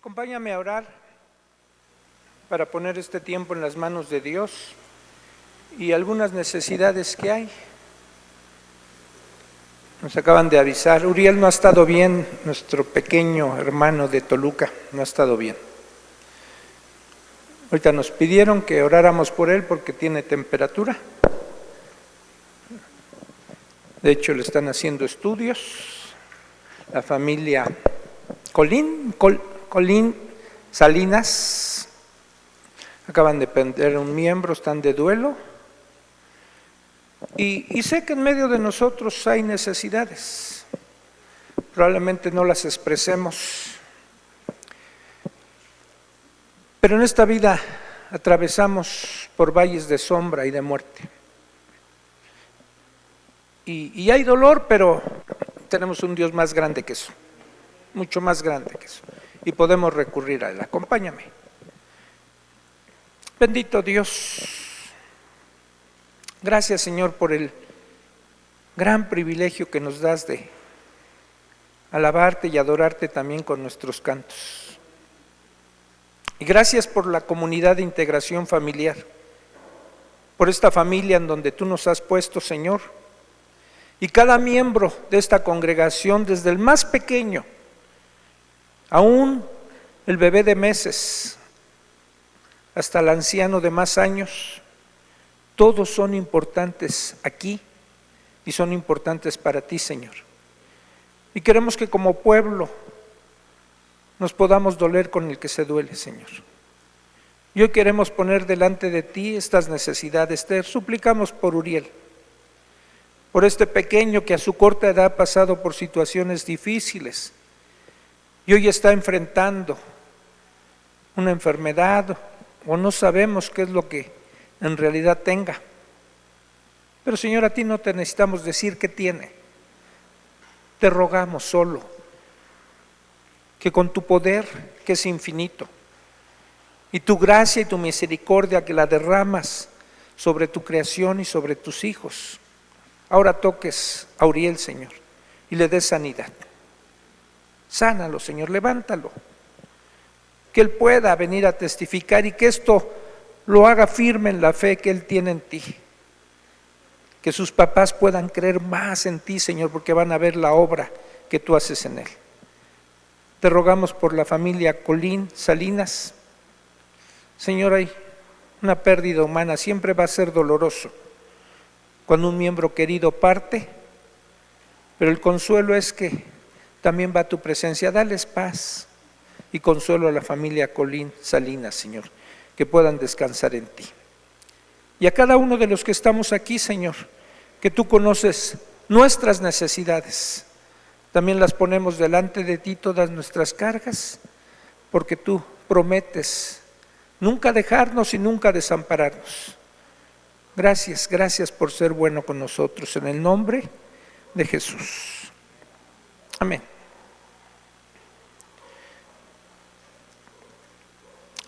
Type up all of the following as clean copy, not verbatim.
Acompáñame a orar para poner este tiempo en las manos de Dios y algunas necesidades que hay. Nos acaban de avisar, Uriel no ha estado bien, nuestro pequeño hermano de Toluca, no ha estado bien. Ahorita nos pidieron que oráramos por él porque tiene temperatura. De hecho, le están haciendo estudios. La familia Colín Salinas acaban de perder un miembro, están de duelo. Y sé que en medio de nosotros hay necesidades. Probablemente no las expresemos. Pero en esta vida atravesamos por valles de sombra y de muerte. Y hay dolor, pero tenemos un Dios más grande que eso, mucho más grande que eso. Y podemos recurrir a Él. Acompáñame. Bendito Dios, gracias Señor por el gran privilegio que nos das de alabarte y adorarte también con nuestros cantos. Y gracias por la comunidad de integración familiar, por esta familia en donde tú nos has puesto, Señor. Y cada miembro de esta congregación, desde el más pequeño, aún el bebé de meses, hasta el anciano de más años, todos son importantes aquí y son importantes para ti, Señor. Y queremos que como pueblo nos podamos doler con el que se duele, Señor. Y hoy queremos poner delante de ti estas necesidades. Te suplicamos por Uriel, por este pequeño que a su corta edad ha pasado por situaciones difíciles y hoy está enfrentando una enfermedad o no sabemos qué es lo que en realidad tenga. Pero Señor, a ti no te necesitamos decir qué tiene. Te rogamos solo que con tu poder, que es infinito, y tu gracia y tu misericordia que la derramas sobre tu creación y sobre tus hijos, ahora toques a Uriel, Señor, y le des sanidad. Sánalo, Señor, levántalo. Que él pueda venir a testificar y que esto lo haga firme en la fe que él tiene en ti. Que sus papás puedan creer más en ti, Señor, porque van a ver la obra que tú haces en él. Te rogamos por la familia Colín Salinas. Señor, hay una pérdida humana, siempre va a ser doloroso cuando un miembro querido parte, pero el consuelo es que también va tu presencia. Dales paz y consuelo a la familia Colín Salinas, Señor, que puedan descansar en ti. Y a cada uno de los que estamos aquí, Señor, que tú conoces nuestras necesidades, también las ponemos delante de ti, todas nuestras cargas, porque tú prometes nunca dejarnos y nunca desampararnos. Gracias, gracias por ser bueno con nosotros, en el nombre de Jesús. Amén.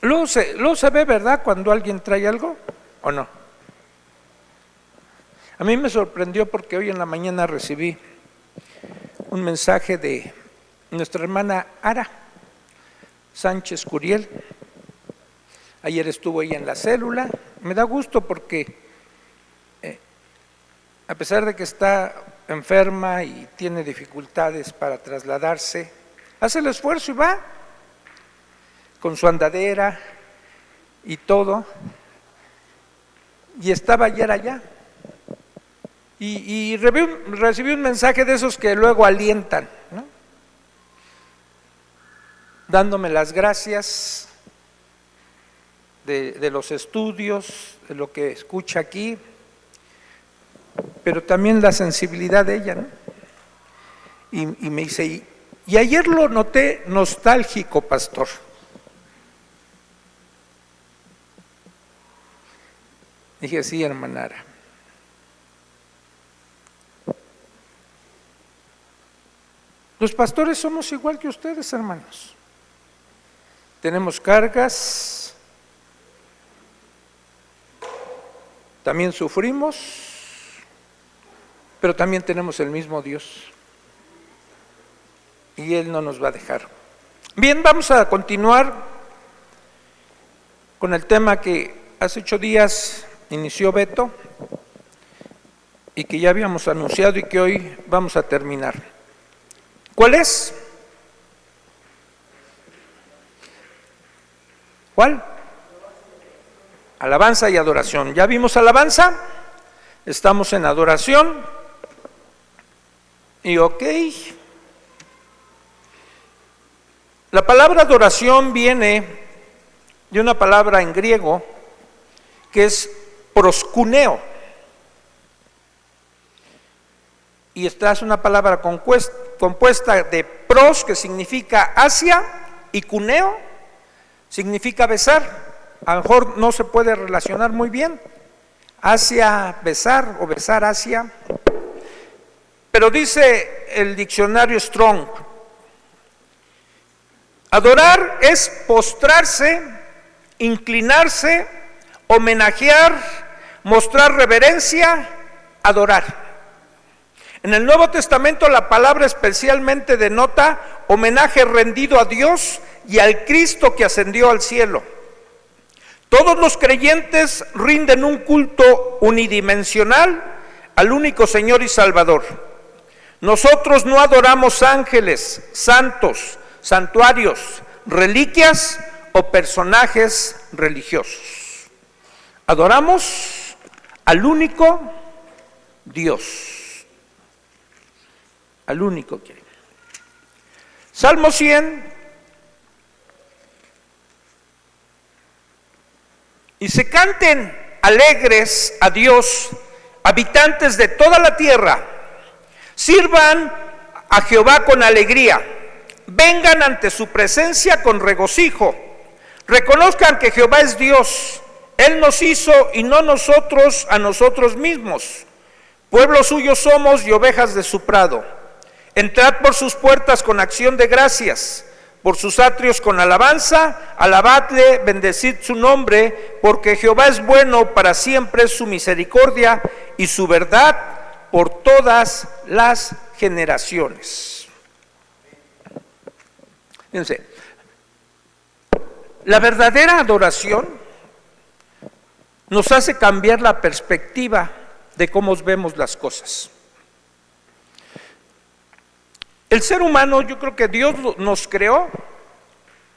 Luego se ve, ¿verdad?, cuando alguien trae algo, ¿o no? A mí me sorprendió porque hoy en la mañana recibí un mensaje de nuestra hermana Ara Sánchez Curiel. Ayer estuvo ella en la célula. Me da gusto porque a pesar de que está enferma y tiene dificultades para trasladarse, hace el esfuerzo y va con su andadera y todo, y estaba ayer allá, y recibí un mensaje de esos que luego alientan, ¿no?, dándome las gracias de los estudios, de lo que escucha aquí, pero también la sensibilidad de ella, ¿no? Y me dice, y ayer lo noté nostálgico, pastor. Dije, sí, hermana Ara. Los pastores somos igual que ustedes, hermanos. Tenemos cargas, también sufrimos, pero también tenemos el mismo Dios. Y Él no nos va a dejar. Bien, vamos a continuar con el tema que hace 8 días inició Beto y que ya habíamos anunciado y que hoy vamos a terminar. ¿Cuál es? ¿Cuál? Alabanza y adoración. ¿Ya vimos alabanza? Estamos en adoración. Y ok. La palabra adoración viene de una palabra en griego que es proskuneo. Y esta es una palabra compuesta de pros, que significa hacia, y cuneo significa besar. A lo mejor no se puede relacionar muy bien, hacia besar o besar hacia. Pero dice el diccionario Strong, adorar es postrarse, inclinarse, homenajear, mostrar reverencia, adorar. En el Nuevo Testamento la palabra especialmente denota homenaje rendido a Dios y al Cristo que ascendió al cielo. Todos los creyentes rinden un culto unidimensional al único Señor y Salvador. Nosotros no adoramos ángeles, santos, santuarios, reliquias o personajes religiosos. Adoramos al único Dios, al único que. Salmo 100. Y se canten alegres a Dios, habitantes de toda la tierra. Sirvan a Jehová con alegría. Vengan ante su presencia con regocijo. Reconozcan que Jehová es Dios. Él nos hizo y no nosotros a nosotros mismos. Pueblo suyo somos y ovejas de su prado. Entrad por sus puertas con acción de gracias. Por sus atrios con alabanza, alabadle, bendecid su nombre, porque Jehová es bueno, para siempre es su misericordia y su verdad por todas las generaciones. Fíjense, la verdadera adoración nos hace cambiar la perspectiva de cómo vemos las cosas. El ser humano, yo creo que Dios nos creó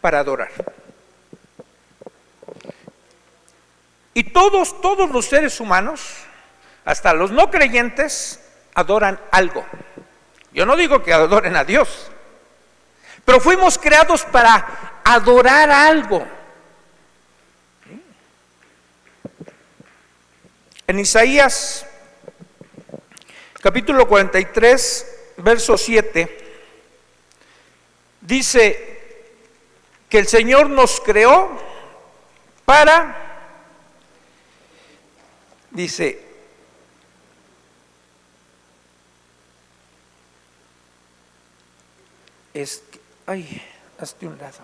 para adorar. Y todos los seres humanos, hasta los no creyentes, adoran algo. Yo no digo que adoren a Dios, pero fuimos creados para adorar algo. En Isaías, capítulo 43, verso 7, dice que el Señor nos creó para, dice, hazte un lado.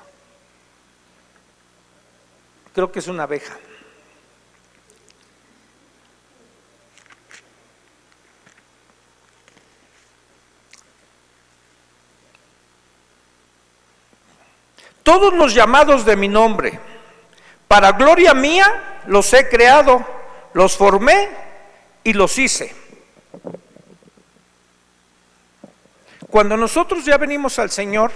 Creo que es una abeja. Todos los llamados de mi nombre, para gloria mía, los he creado, los formé y los hice. Cuando nosotros ya venimos al Señor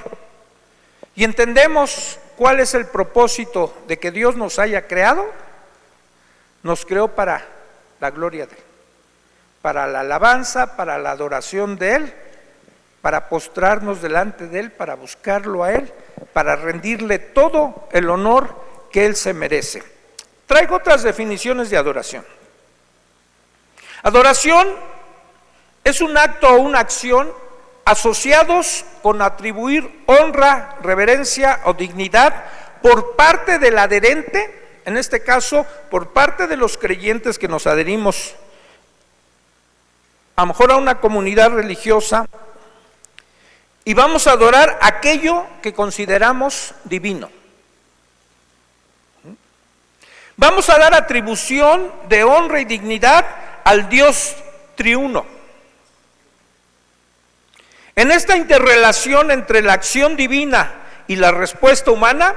y entendemos cuál es el propósito de que Dios nos haya creado, nos creó para la gloria de Él, para la alabanza, para la adoración de Él, para postrarnos delante de Él, para buscarlo a Él, para rendirle todo el honor que Él se merece. Traigo otras definiciones de adoración. Adoración es un acto o una acción asociados con atribuir honra, reverencia o dignidad por parte del adherente, en este caso por parte de los creyentes que nos adherimos a lo mejor a una comunidad religiosa, y vamos a adorar aquello que consideramos divino. Vamos a dar atribución de honra y dignidad al Dios triuno. En esta interrelación entre la acción divina y la respuesta humana.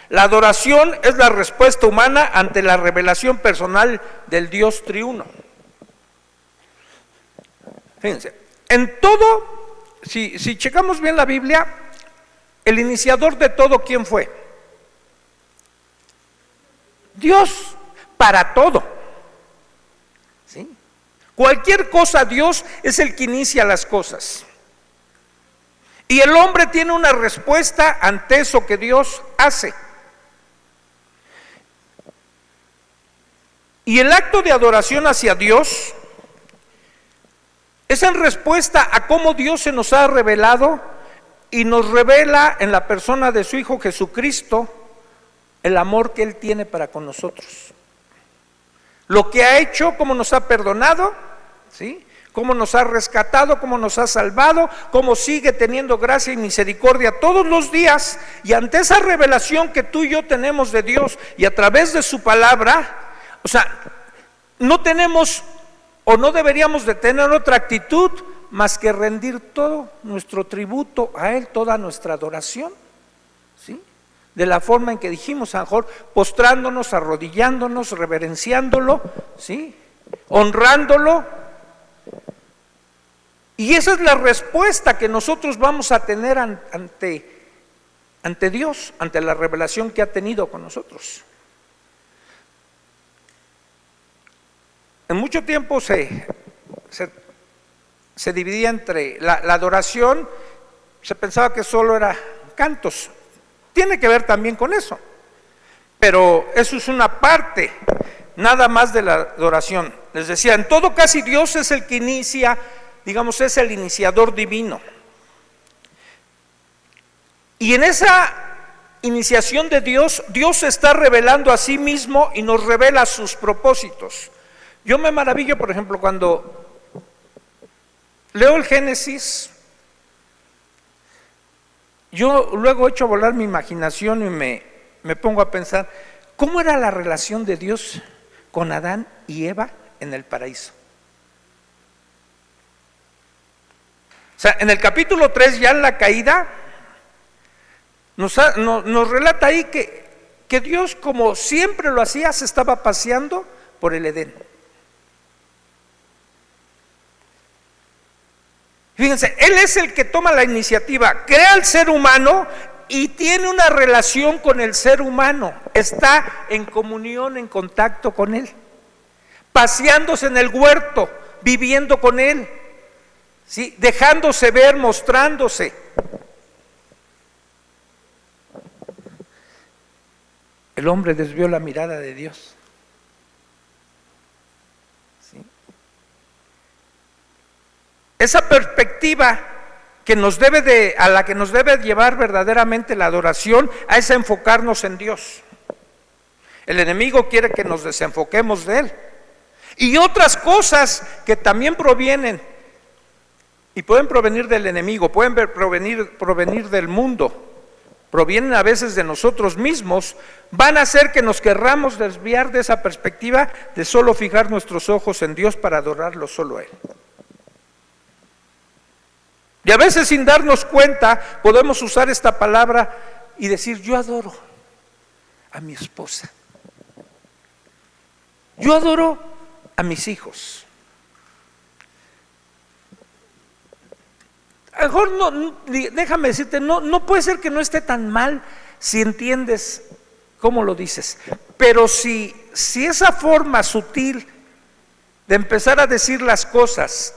La adoración es la respuesta humana ante la revelación personal del Dios triuno. Fíjense, en todo, si checamos bien la Biblia, el iniciador de todo, ¿quién fue? Dios, para todo. ¿Sí? Cualquier cosa, Dios es el que inicia las cosas. Y el hombre tiene una respuesta ante eso que Dios hace. Y el acto de adoración hacia Dios es en respuesta a cómo Dios se nos ha revelado y nos revela en la persona de su Hijo Jesucristo el amor que Él tiene para con nosotros. Lo que ha hecho, cómo nos ha perdonado, ¿sí? Cómo nos ha rescatado, cómo nos ha salvado, cómo sigue teniendo gracia y misericordia todos los días. Y ante esa revelación que tú y yo tenemos de Dios y a través de su palabra, o sea, no tenemos o no deberíamos de tener otra actitud más que rendir todo nuestro tributo a Él, toda nuestra adoración, ¿sí? De la forma en que dijimos, a lo mejor postrándonos, arrodillándonos, reverenciándolo, ¿sí? Honrándolo. Y esa es la respuesta que nosotros vamos a tener ante Dios, ante la revelación que ha tenido con nosotros. En mucho tiempo se dividía entre la adoración, se pensaba que solo era cantos. Tiene que ver también con eso, pero eso es una parte nada más de la adoración. Les decía, en todo casi Dios es el que inicia, digamos, es el iniciador divino. Y en esa iniciación de Dios, Dios se está revelando a sí mismo y nos revela sus propósitos. Yo me maravillo, por ejemplo, cuando leo el Génesis, yo luego echo a volar mi imaginación y me pongo a pensar, ¿cómo era la relación de Dios con Adán y Eva en el paraíso? O sea, en el capítulo 3, ya en la caída, nos relata ahí que Dios, como siempre lo hacía, se estaba paseando por el Edén. Fíjense, Él es el que toma la iniciativa, crea al ser humano y tiene una relación con el ser humano, está en comunión, en contacto con Él, paseándose en el huerto, viviendo con Él, ¿sí? Dejándose ver, mostrándose. El hombre desvió la mirada de Dios. Esa perspectiva a la que nos debe llevar verdaderamente la adoración, es enfocarnos en Dios. El enemigo quiere que nos desenfoquemos de Él. Y otras cosas que también provienen, y pueden provenir del enemigo, pueden provenir del mundo, provienen a veces de nosotros mismos, van a hacer que nos querramos desviar de esa perspectiva de solo fijar nuestros ojos en Dios para adorarlo solo a Él. Y a veces, sin darnos cuenta, podemos usar esta palabra y decir, yo adoro a mi esposa, yo adoro a mis hijos. A lo mejor no, déjame decirte, no puede ser que no esté tan mal si entiendes cómo lo dices, pero si esa forma sutil de empezar a decir las cosas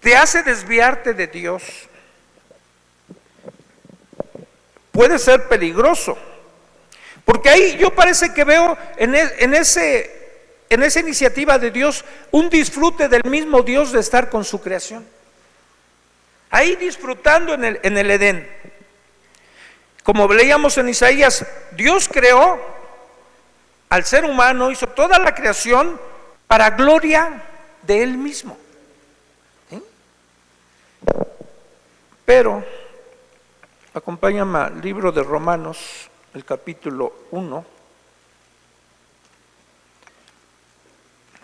te hace desviarte de Dios, puede ser peligroso, porque ahí yo parece que veo en esa iniciativa de Dios un disfrute del mismo Dios de estar con su creación, ahí disfrutando en el Edén. Como leíamos en Isaías, Dios creó al ser humano, hizo toda la creación para gloria de Él mismo. Pero, acompáñame al libro de Romanos, el capítulo 1,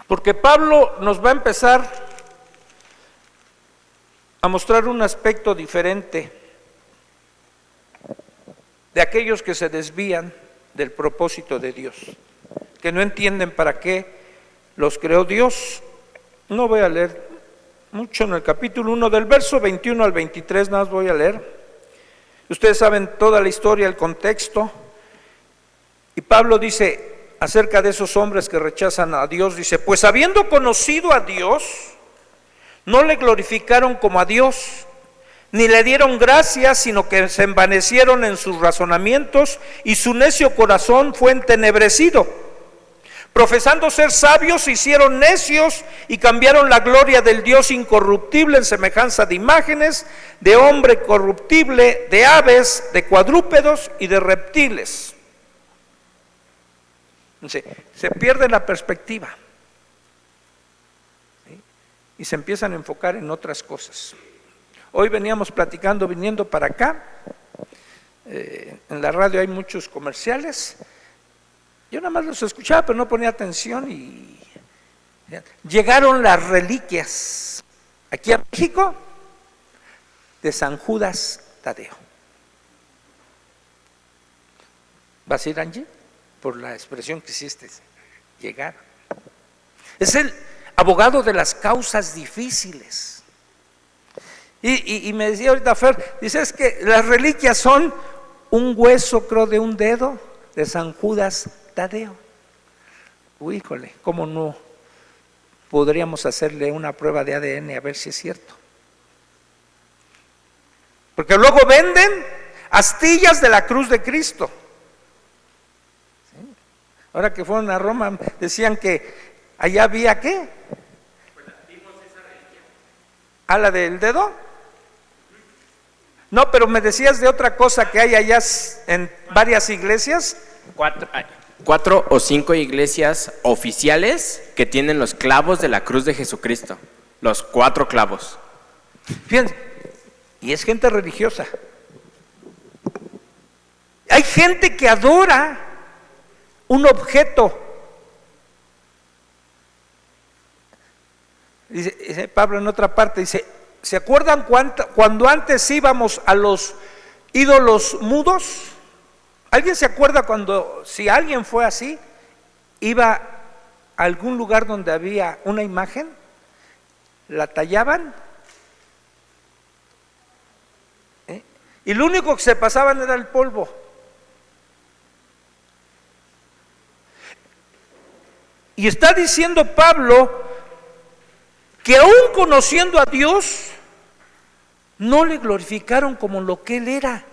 porque Pablo nos va a empezar a mostrar un aspecto diferente de aquellos que se desvían del propósito de Dios, que no entienden para qué los creó Dios. No voy a leer mucho en el capítulo 1, del verso 21 al 23, nada más voy a leer. Ustedes saben toda la historia, el contexto. Y Pablo dice acerca de esos hombres que rechazan a Dios, dice: pues habiendo conocido a Dios, no le glorificaron como a Dios, ni le dieron gracias, sino que se envanecieron en sus razonamientos, y su necio corazón fue entenebrecido. Profesando ser sabios, se hicieron necios y cambiaron la gloria del Dios incorruptible en semejanza de imágenes, de hombre corruptible, de aves, de cuadrúpedos y de reptiles. Se pierde la perspectiva, ¿sí? Y se empiezan a enfocar en otras cosas. Hoy veníamos platicando, viniendo para acá, en la radio hay muchos comerciales. Yo nada más los escuchaba, pero no ponía atención. Y llegaron las reliquias aquí a México de San Judas Tadeo. ¿Vas a ir, Angie? Por la expresión que hiciste, llegar. Es el abogado de las causas difíciles. Y me decía ahorita Fer, dice: es que las reliquias son un hueso, creo, de un dedo de San Judas Tadeo. Uy, híjole, ¿cómo no podríamos hacerle una prueba de ADN a ver si es cierto? Porque luego venden astillas de la cruz de Cristo. Ahora que fueron a Roma, decían que allá había ¿qué? ¿A la del dedo? No, pero me decías de otra cosa que hay allá en varias iglesias. 4 o 5 iglesias oficiales que tienen los clavos de la cruz de Jesucristo. Los 4 clavos. Fíjense, y es gente religiosa. Hay gente que adora un objeto. Dice Pablo en otra parte, dice: ¿se acuerdan cuando antes íbamos a los ídolos mudos? ¿Alguien se acuerda cuando, si alguien fue así, iba a algún lugar donde había una imagen, la tallaban, y lo único que se pasaban era el polvo? Y está diciendo Pablo que aún conociendo a Dios, no le glorificaron como lo que Él era.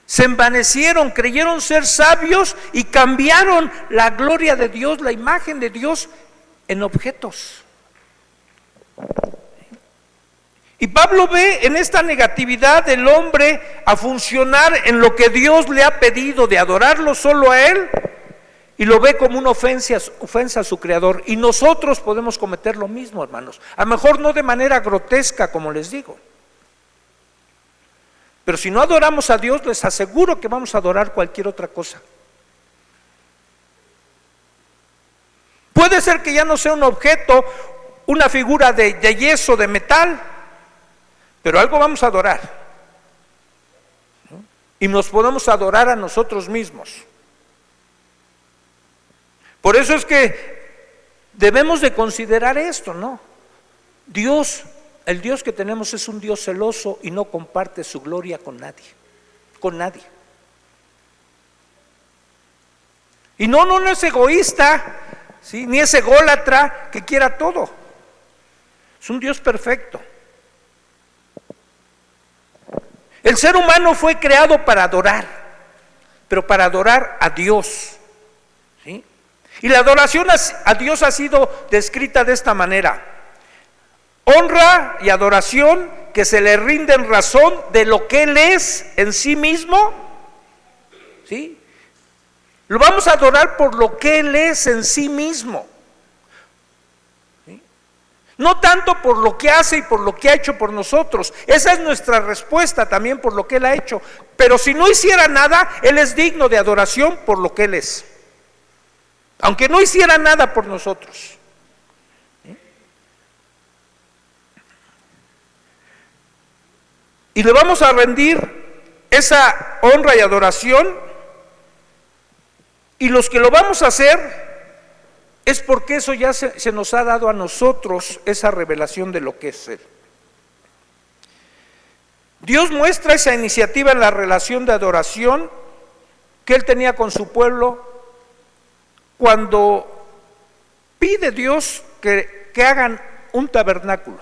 Se envanecieron, creyeron ser sabios y cambiaron la gloria de Dios, la imagen de Dios, en objetos. Y Pablo ve en esta negatividad del hombre a funcionar en lo que Dios le ha pedido, de adorarlo solo a Él, y lo ve como una ofensa a su Creador. Y nosotros podemos cometer lo mismo, hermanos. A lo mejor no de manera grotesca, como les digo. Pero si no adoramos a Dios, les aseguro que vamos a adorar cualquier otra cosa. Puede ser que ya no sea un objeto, una figura de yeso, de metal, pero algo vamos a adorar, ¿no? Y nos podemos adorar a nosotros mismos. Por eso es que debemos de considerar esto, ¿no? Dios, el Dios que tenemos es un Dios celoso y no comparte su gloria con nadie, con nadie. Y no es egoísta, ¿sí? Ni es ególatra que quiera todo. Es un Dios perfecto. El ser humano fue creado para adorar, pero para adorar a Dios, ¿sí? Y la adoración a Dios ha sido descrita de esta manera: honra y adoración que se le rinde en razón de lo que Él es en sí mismo, ¿sí? Lo vamos a adorar por lo que Él es en sí mismo, ¿sí? No tanto por lo que hace y por lo que ha hecho por nosotros. Esa es nuestra respuesta también, por lo que Él ha hecho. Pero si no hiciera nada, Él es digno de adoración por lo que Él es, aunque no hiciera nada por nosotros. Y le vamos a rendir esa honra y adoración, y los que lo vamos a hacer es porque eso ya se nos ha dado a nosotros, esa revelación de lo que es Él. Dios muestra esa iniciativa en la relación de adoración que Él tenía con su pueblo cuando pide Dios que hagan un tabernáculo.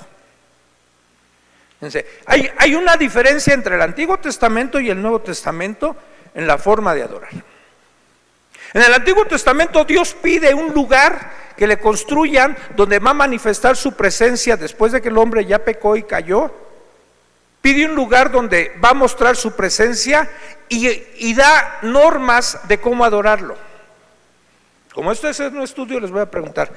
Fíjense, hay una diferencia entre el Antiguo Testamento y el Nuevo Testamento en la forma de adorar. En el Antiguo Testamento Dios pide un lugar que le construyan donde va a manifestar su presencia después de que el hombre ya pecó y cayó. Pide un lugar donde va a mostrar su presencia y da normas de cómo adorarlo. Como esto es un estudio, les voy a preguntar,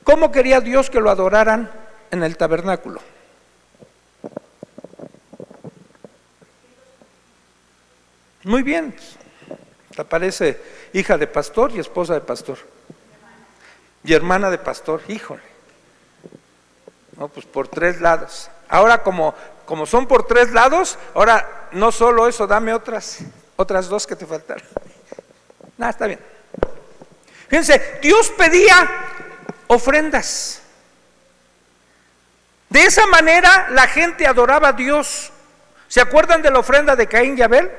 ¿cómo quería Dios que lo adoraran en el tabernáculo? Muy bien, te parece hija de pastor y esposa de pastor y hermana de pastor, híjole. No, pues por 3 lados. Ahora como son por 3 lados, ahora no solo eso, dame otras 2 que te faltaron. Nada, está bien. Fíjense, Dios pedía ofrendas. De esa manera la gente adoraba a Dios. ¿Se acuerdan de la ofrenda de Caín y Abel?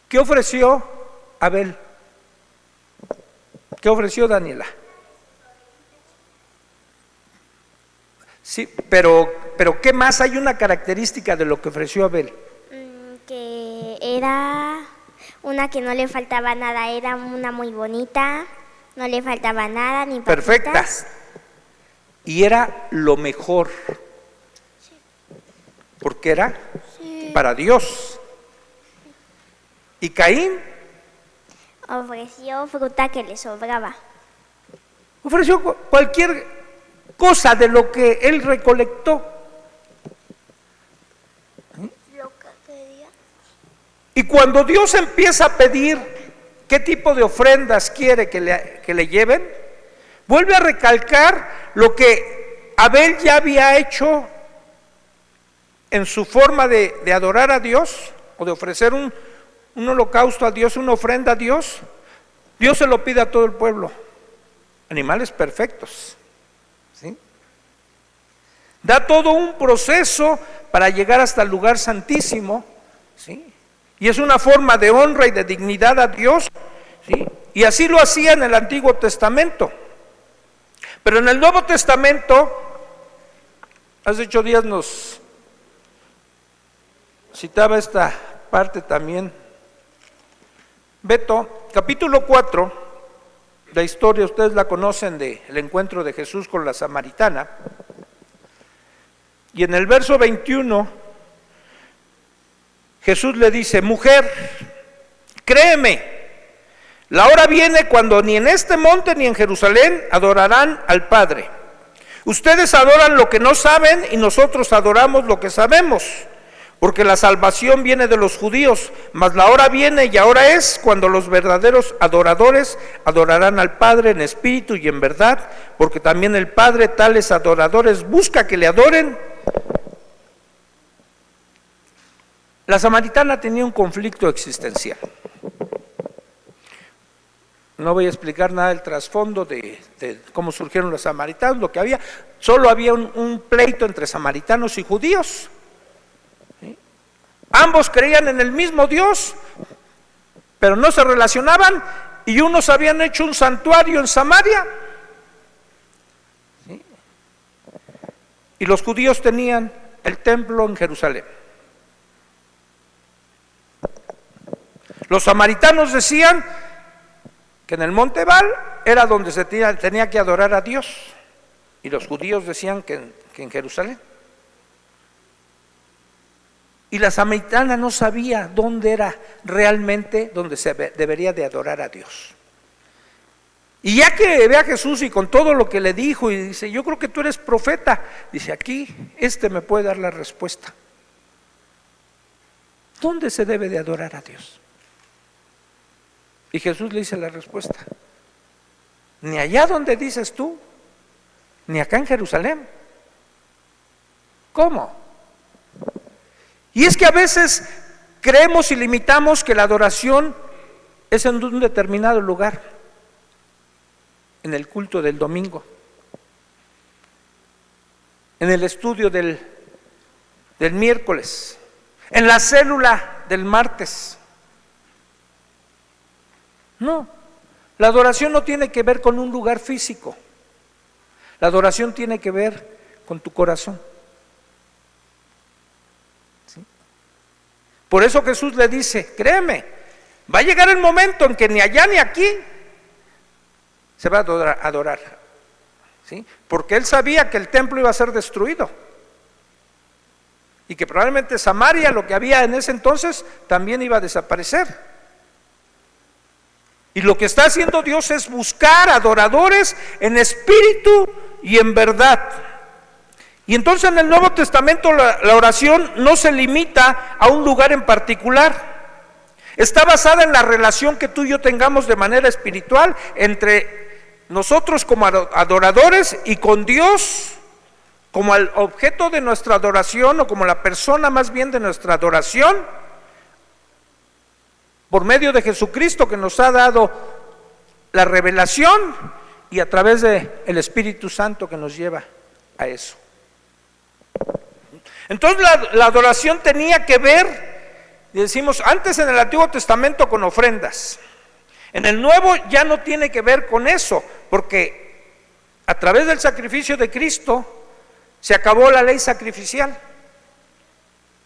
¿Qué ofreció Abel? ¿Qué ofreció Daniela? Sí, pero ¿qué más? Hay una característica de lo que ofreció Abel. Que era una que no le faltaba nada, era una muy bonita, no le faltaba nada, ni papitas. Perfecta. Y era lo mejor. Porque era para Dios. ¿Y Caín? Ofreció fruta que le sobraba. Ofreció cualquier cosa de lo que él recolectó. Lo que quería. Y cuando Dios empieza a pedir qué tipo de ofrendas quiere que le lleven, vuelve a recalcar lo que Abel ya había hecho en su forma de adorar a Dios o de ofrecer un holocausto a Dios, una ofrenda a Dios. Dios se lo pide a todo el pueblo, animales perfectos, ¿sí? Da todo un proceso para llegar hasta el lugar santísimo, ¿sí? Y es una forma de honra y de dignidad a Dios, ¿sí? Y así lo hacía en el Antiguo Testamento. Pero en el Nuevo Testamento, hace 8 días nos citaba esta parte también Beto, capítulo 4, la historia, ustedes la conocen, del encuentro de Jesús con la samaritana. Y en el verso 21, Jesús le dice: mujer, créeme, la hora viene cuando ni en este monte ni en Jerusalén adorarán al Padre. Ustedes adoran lo que no saben y nosotros adoramos lo que sabemos, porque la salvación viene de los judíos, mas la hora viene y ahora es cuando los verdaderos adoradores adorarán al Padre en espíritu y en verdad, porque también el Padre tales adoradores busca que le adoren. La samaritana tenía un conflicto existencial. No voy a explicar nada del trasfondo de cómo surgieron los samaritanos, lo que había. Solo había un pleito entre samaritanos y judíos. Ambos creían en el mismo Dios, pero no se relacionaban, y unos habían hecho un santuario en Samaria, ¿sí? Y los judíos tenían el templo en Jerusalén. Los samaritanos decían que en el monte Baal era donde se tenía que adorar a Dios, y los judíos decían que en Jerusalén. Y la samaritana no sabía dónde era realmente donde se debería de adorar a Dios. Y ya que ve a Jesús y con todo lo que le dijo y dice: yo creo que tú eres profeta, dice: aquí me puede dar la respuesta. ¿Dónde se debe de adorar a Dios? Y Jesús le dice la respuesta: ni allá donde dices tú, ni acá en Jerusalén. ¿Cómo? Y es que a veces creemos y limitamos que la adoración es en un determinado lugar, en el culto del domingo, en el estudio del miércoles, en la célula del martes. No, la adoración no tiene que ver con un lugar físico. La adoración tiene que ver con tu corazón. ¿Sí? Por eso Jesús le dice, créeme, va a llegar el momento en que ni allá ni aquí se va a adorar. ¿Sí? Porque él sabía que el templo iba a ser destruido. Y que probablemente Samaria, lo que había en ese entonces, también iba a desaparecer. Y lo que está haciendo Dios es buscar adoradores en espíritu y en verdad. Y entonces en el Nuevo Testamento la oración no se limita a un lugar en particular. Está basada en la relación que tú y yo tengamos de manera espiritual entre nosotros como adoradores y con Dios como el objeto de nuestra adoración, o como la persona más bien de nuestra adoración, por medio de Jesucristo, que nos ha dado la revelación, y a través del Espíritu Santo que nos lleva a eso. Entonces la adoración tenía que ver, decimos, antes en el Antiguo Testamento con ofrendas. En el Nuevo ya no tiene que ver con eso, porque a través del sacrificio de Cristo se acabó la ley sacrificial.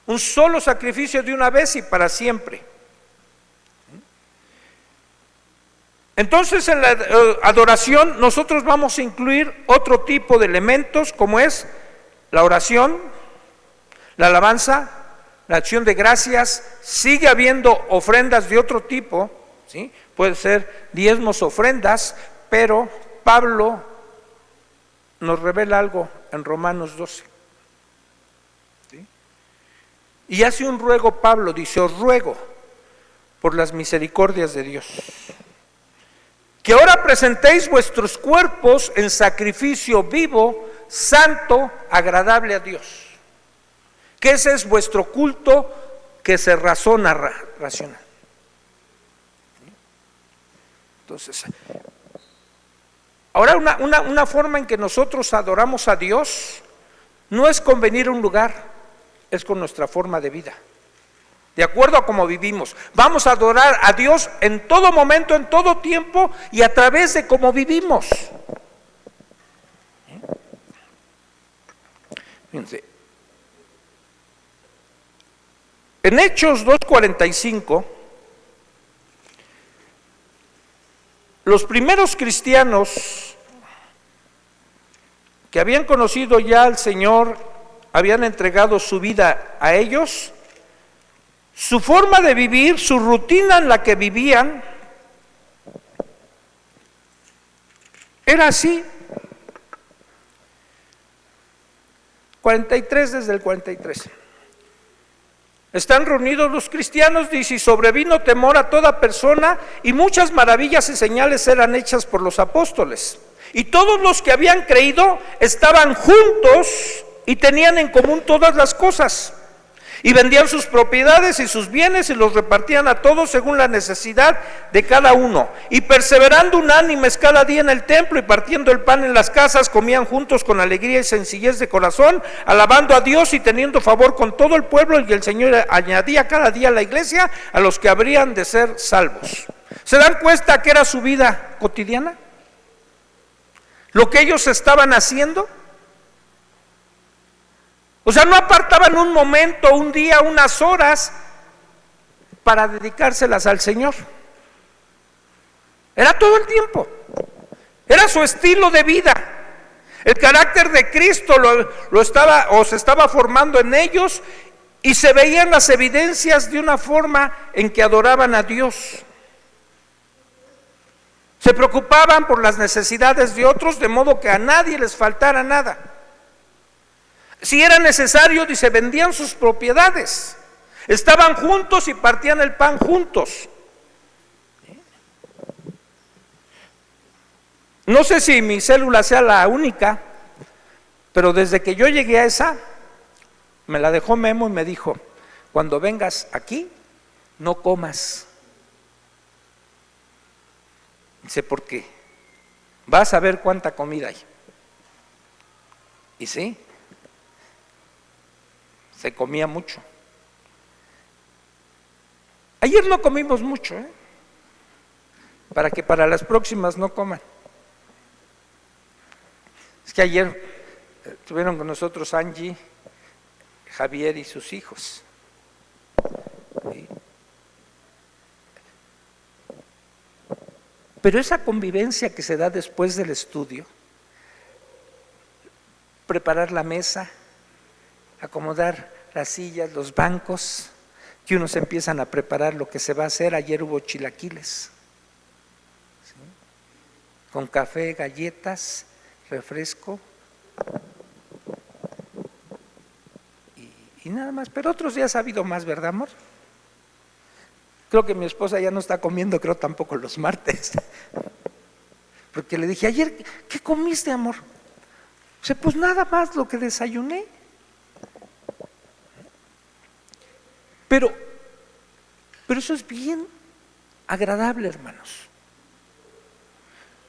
Un solo sacrificio de una vez y para siempre. Entonces en la adoración nosotros vamos a incluir otro tipo de elementos, como es la oración, la alabanza, la acción de gracias. Sigue habiendo ofrendas de otro tipo, ¿sí? Puede ser diezmos, ofrendas, pero Pablo nos revela algo en Romanos 12. ¿Sí? Y hace un ruego Pablo, dice, os ruego por las misericordias de Dios, que ahora presentéis vuestros cuerpos en sacrificio vivo, santo, agradable a Dios. Que ese es vuestro culto que se razona racional. Entonces, ahora una forma en que nosotros adoramos a Dios no es con venir a un lugar, es con nuestra forma de vida. De acuerdo a cómo vivimos. Vamos a adorar a Dios en todo momento, en todo tiempo y a través de cómo vivimos. Fíjense. En Hechos 2:45, los primeros cristianos que habían conocido ya al Señor, habían entregado su vida a ellos. Su forma de vivir, su rutina en la que vivían, era así. 43, desde el 43. Están reunidos los cristianos, dice, y sobrevino temor a toda persona, y muchas maravillas y señales eran hechas por los apóstoles. Y todos los que habían creído estaban juntos y tenían en común todas las cosas. Y vendían sus propiedades y sus bienes y los repartían a todos según la necesidad de cada uno. Y perseverando unánimes cada día en el templo y partiendo el pan en las casas, comían juntos con alegría y sencillez de corazón, alabando a Dios y teniendo favor con todo el pueblo. Y el Señor añadía cada día a la iglesia a los que habrían de ser salvos. ¿Se dan cuenta que era su vida cotidiana? Lo que ellos estaban haciendo. O sea, no apartaban un momento, un día, unas horas para dedicárselas al Señor. Era todo el tiempo. Era su estilo de vida. El carácter de Cristo se estaba formando en ellos, y se veían las evidencias de una forma en que adoraban a Dios. Se preocupaban por las necesidades de otros, de modo que a nadie les faltara nada. Si era necesario, dice, vendían sus propiedades. Estaban juntos y partían el pan juntos. No sé si mi célula sea la única, pero desde que yo llegué a esa, me la dejó Memo y me dijo, cuando vengas aquí, no comas. Dice, ¿por qué? Vas a ver cuánta comida hay. Y sí, se comía mucho. Ayer no comimos mucho, para que para las próximas no coman. Es que ayer estuvieron con nosotros Angie, Javier y sus hijos. ¿Sí? Pero esa convivencia que se da después del estudio, preparar la mesa, acomodar las sillas, los bancos, que unos empiezan a preparar lo que se va a hacer. Ayer hubo chilaquiles, ¿sí? Con café, galletas, refresco y nada más. Pero otros días ha habido más, ¿verdad, amor? Creo que mi esposa ya no está comiendo, creo tampoco los martes. Porque le dije, ayer, ¿qué comiste, amor? O sea, pues nada más lo que desayuné. Pero eso es bien agradable, hermanos.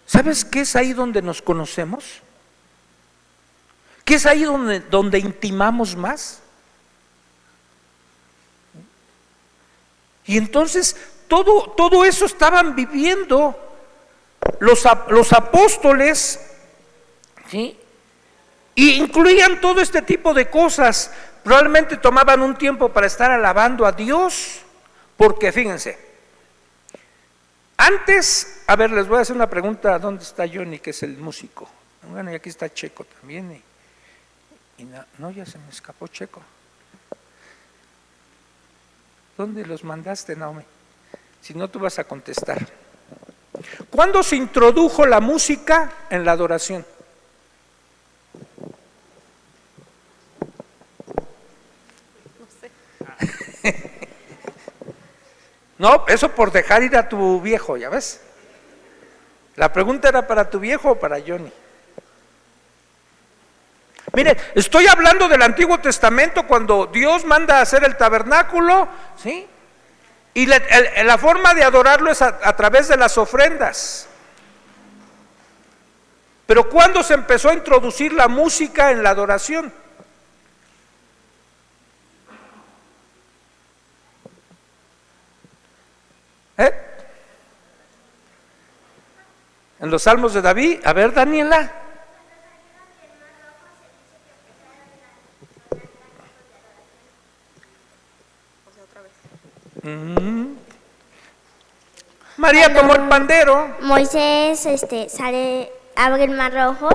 ¿Sabes qué es ahí donde nos conocemos? ¿Qué es ahí donde intimamos más? Y entonces todo eso estaban viviendo los apóstoles, ¿sí? Y incluían todo este tipo de cosas. Probablemente tomaban un tiempo para estar alabando a Dios, porque fíjense, antes, a ver, les voy a hacer una pregunta. ¿Dónde está Johnny, que es el músico? Bueno, y aquí está Checo también, y no, ya se me escapó Checo. ¿Dónde los mandaste, Naomi? Si no, tú vas a contestar. ¿Cuándo se introdujo la música en la adoración? No, eso por dejar ir a tu viejo, ¿ya ves? La pregunta era para tu viejo o para Johnny. Miren, estoy hablando del Antiguo Testamento, cuando Dios manda a hacer el tabernáculo, ¿sí? Y la forma de adorarlo es a través de las ofrendas. Pero ¿cuándo se empezó a introducir la música en la adoración? En los Salmos de David. A ver, Daniela. María tomó el pandero. Moisés abre el mar rojo,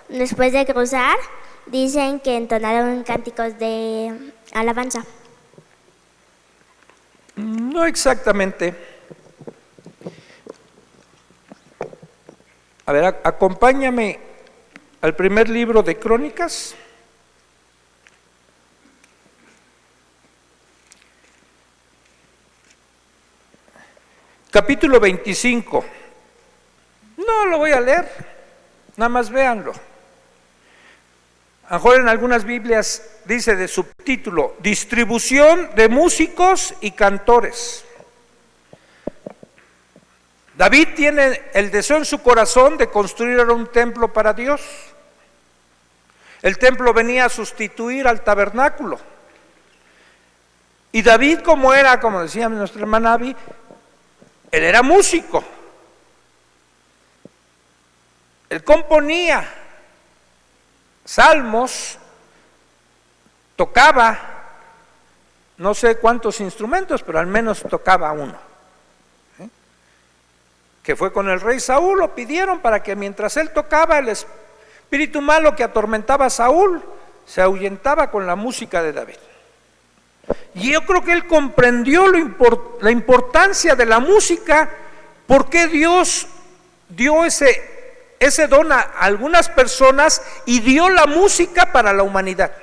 después de cruzar, dicen que entonaron cánticos de alabanza. No exactamente. A ver, acompáñame al primer libro de Crónicas. Capítulo 25. No lo voy a leer, nada más véanlo. A lo mejor en algunas Biblias dice de subtítulo: distribución de músicos y cantores. David tiene el deseo en su corazón de construir un templo para Dios. El templo venía a sustituir al tabernáculo. Y David, como decía nuestra hermana Abby, él era músico. Él componía salmos, tocaba, no sé cuántos instrumentos, pero al menos tocaba uno. Que fue con el rey Saúl, lo pidieron para que mientras él tocaba, el espíritu malo que atormentaba a Saúl se ahuyentaba con la música de David. Y yo creo que él comprendió la importancia de la música, porque Dios dio ese don a algunas personas y dio la música para la humanidad.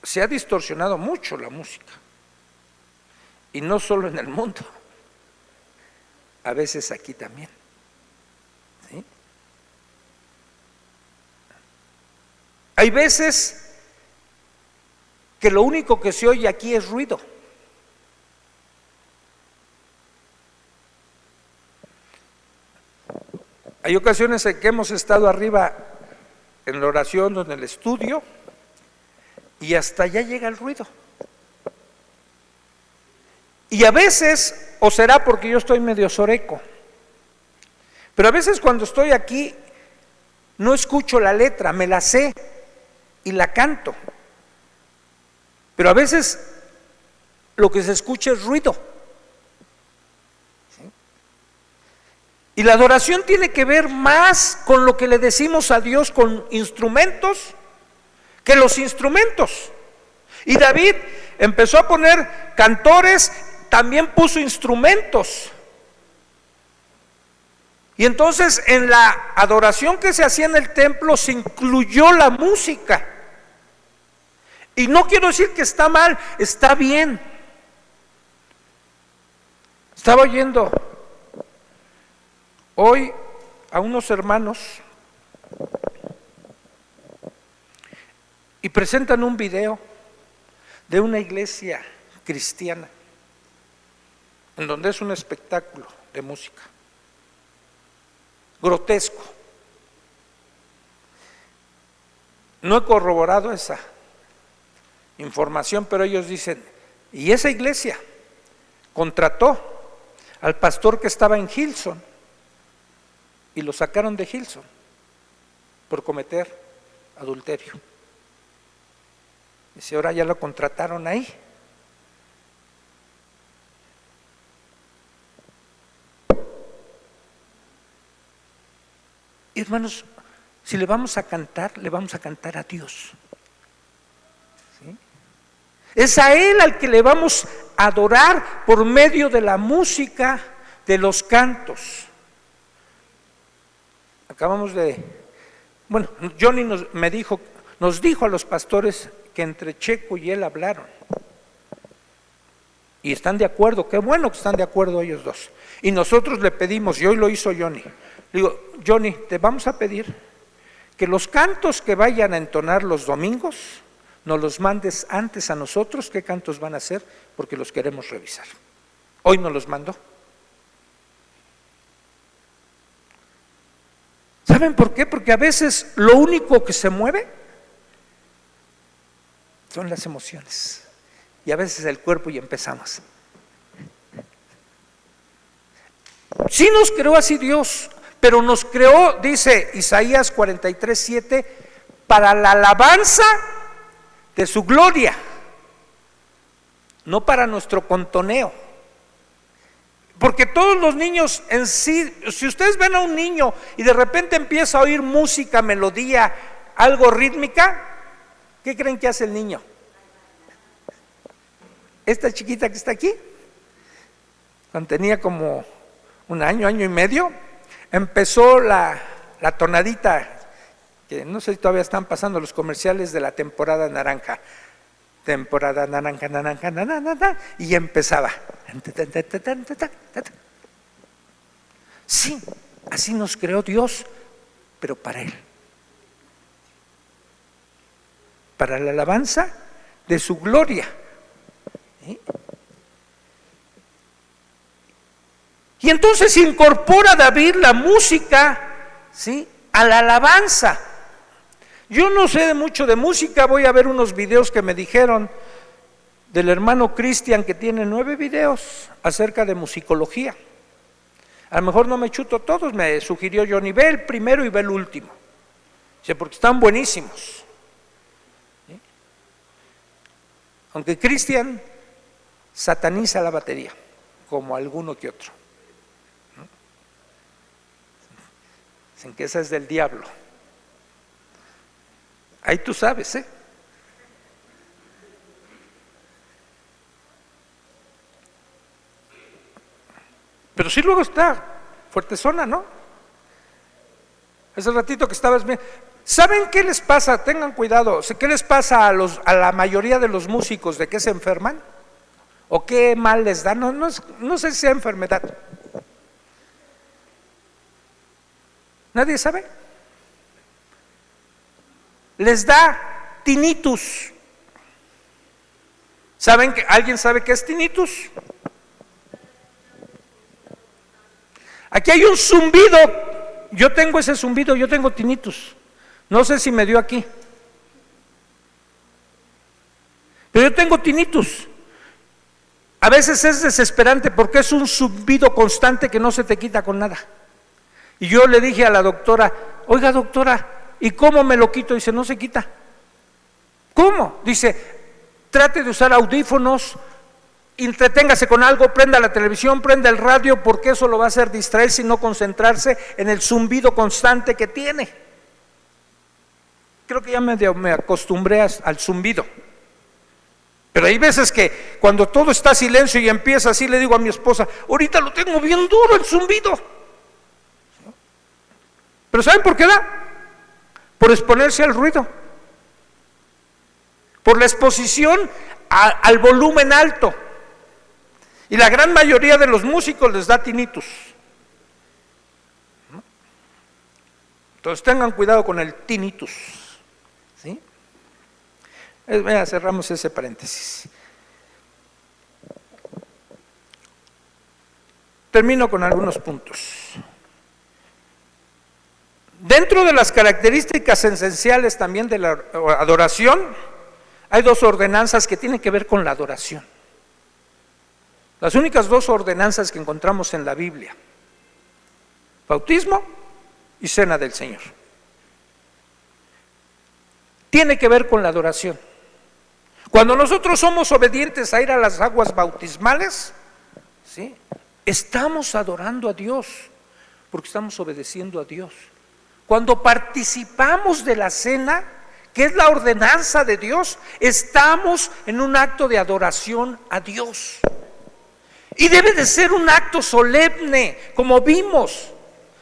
Se ha distorsionado mucho la música, y no solo en el mundo, a veces aquí también, ¿sí? Hay veces que lo único que se oye aquí es ruido. Hay ocasiones en que hemos estado arriba en la oración o en el estudio y hasta allá llega el ruido. Y a veces, o será porque yo estoy medio soreco, pero a veces cuando estoy aquí no escucho la letra, me la sé y la canto. Pero a veces lo que se escucha es ruido. ¿Sí? Y la adoración tiene que ver más con lo que le decimos a Dios con instrumentos que los instrumentos. Y David empezó a poner cantores, también puso instrumentos. Y entonces en la adoración que se hacía en el templo se incluyó la música. Y no quiero decir que está mal, está bien. Estaba oyendo hoy a unos hermanos y presentan un video de una iglesia cristiana en donde es un espectáculo de música grotesco. No he corroborado esa información, pero ellos dicen, y esa iglesia contrató al pastor que estaba en Hillsong y lo sacaron de Hillsong por cometer adulterio. Dice, ahora ya lo contrataron ahí. Y hermanos, si le vamos a cantar a Dios. ¿Sí? Es a Él al que le vamos a adorar por medio de la música, de los cantos. Acabamos de, bueno, Johnny nos dijo a los pastores que entre Checo y él hablaron. Y están de acuerdo, qué bueno que están de acuerdo ellos dos. Y nosotros le pedimos, y hoy lo hizo Johnny. Le digo, Johnny, te vamos a pedir que los cantos que vayan a entonar los domingos, nos los mandes antes a nosotros, qué cantos van a hacer, porque los queremos revisar. Hoy nos los mandó. ¿Saben por qué? Porque a veces lo único que se mueve son las emociones. Y a veces el cuerpo y empezamos. Sí nos creó así Dios, pero nos creó, dice Isaías 43:7, para la alabanza de su gloria, no para nuestro contoneo. Porque todos los niños en sí, si ustedes ven a un niño y de repente empieza a oír música, melodía, algo rítmica, ¿qué creen que hace el niño? Esta chiquita que está aquí, cuando tenía como un año y medio, empezó la tonadita, que no sé si todavía están pasando los comerciales de la temporada naranja. Temporada naranja, naranja, naranja, y empezaba. Sí, así nos creó Dios, pero para Él. Para la alabanza de su gloria. ¿Sí? Y entonces incorpora David la música, ¿sí?, a la alabanza. Yo no sé mucho de música, voy a ver unos videos que me dijeron del hermano Cristian, que tiene 9 videos acerca de musicología. A lo mejor no me chuto todos, me sugirió Johnny, ve el primero y ve el último. Dice, porque están buenísimos. ¿Sí? Aunque Cristian sataniza la batería, como alguno que otro. Dicen que esa es del diablo. Ahí tú sabes, ¿eh? Pero sí luego está fuertezona, ¿no? Ese ratito que estabas bien. ¿Saben qué les pasa? Tengan cuidado. ¿Qué les pasa a la mayoría de los músicos? ¿De qué se enferman? ¿O qué mal les da? No sé si sea enfermedad. ¿Nadie sabe? les da tinnitus. ¿Alguien sabe qué es tinnitus? Aquí hay un zumbido. Yo tengo ese zumbido, yo tengo tinnitus. No sé si me dio aquí. Pero yo tengo tinnitus. A veces es desesperante porque es un zumbido constante que no se te quita con nada. Y yo le dije a la doctora, oiga doctora, ¿y cómo me lo quito? Dice, no se quita. ¿Cómo? Dice, trate de usar audífonos, entreténgase con algo, prenda la televisión, prenda el radio, porque eso lo va a hacer distraerse y no concentrarse en el zumbido constante que tiene. Creo que ya me acostumbré al zumbido. Pero hay veces que cuando todo está silencio y empieza así, le digo a mi esposa, ahorita lo tengo bien duro el zumbido. ¿Pero saben por qué da? Por exponerse al ruido, por la exposición al volumen alto. Y la gran mayoría de los músicos les da tinnitus. Entonces tengan cuidado con el tinnitus. ¿Sí? Cerramos ese paréntesis. Termino con algunos puntos. Dentro de las características esenciales también de la adoración, hay dos ordenanzas que tienen que ver con la adoración. Las únicas dos ordenanzas que encontramos en la Biblia: bautismo y cena del Señor. Tiene que ver con la adoración. Cuando nosotros somos obedientes a ir a las aguas bautismales, ¿sí?, estamos adorando a Dios, porque estamos obedeciendo a Dios. Cuando participamos de la cena, que es la ordenanza de Dios, estamos en un acto de adoración a Dios. Y debe de ser un acto solemne, como vimos,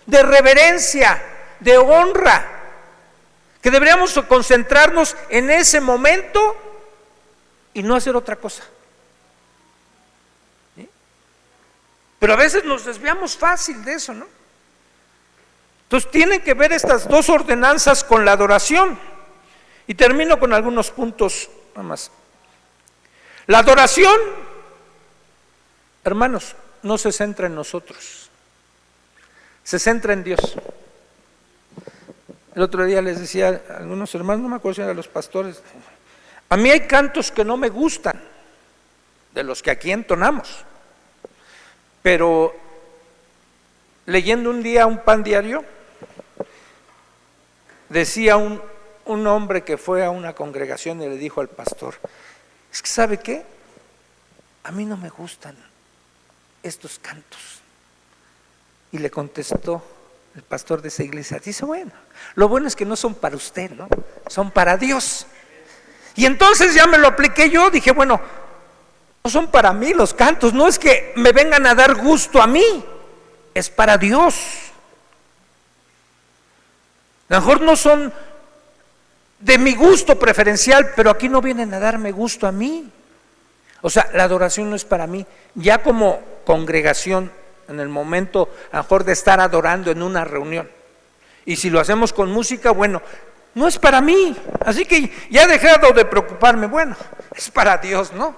de reverencia, de honra, que deberíamos concentrarnos en ese momento y no hacer otra cosa. ¿Sí? Pero a veces nos desviamos fácil de eso, ¿no? Entonces tienen que ver estas dos ordenanzas con la adoración. Y termino con algunos puntos nada más. La adoración, hermanos, no se centra en nosotros, se centra en Dios. El otro día les decía a algunos hermanos, no me acuerdo si eran los pastores, a mí hay cantos que no me gustan, de los que aquí entonamos, pero leyendo un día un pan diario, decía un hombre que fue a una congregación y le dijo al pastor, es que ¿sabe qué? A mí no me gustan estos cantos. Y le contestó el pastor de esa iglesia, dice, bueno, lo bueno es que no son para usted, ¿no? Son para Dios. Y entonces ya me lo apliqué yo, dije, bueno, no son para mí los cantos, no es que me vengan a dar gusto a mí, es para Dios. A lo mejor no son de mi gusto preferencial, pero aquí no vienen a darme gusto a mí. O sea, la adoración no es para mí. Ya como congregación, en el momento a lo mejor de estar adorando en una reunión, y si lo hacemos con música, bueno, no es para mí, así que ya he dejado de preocuparme, bueno, es para Dios, ¿no?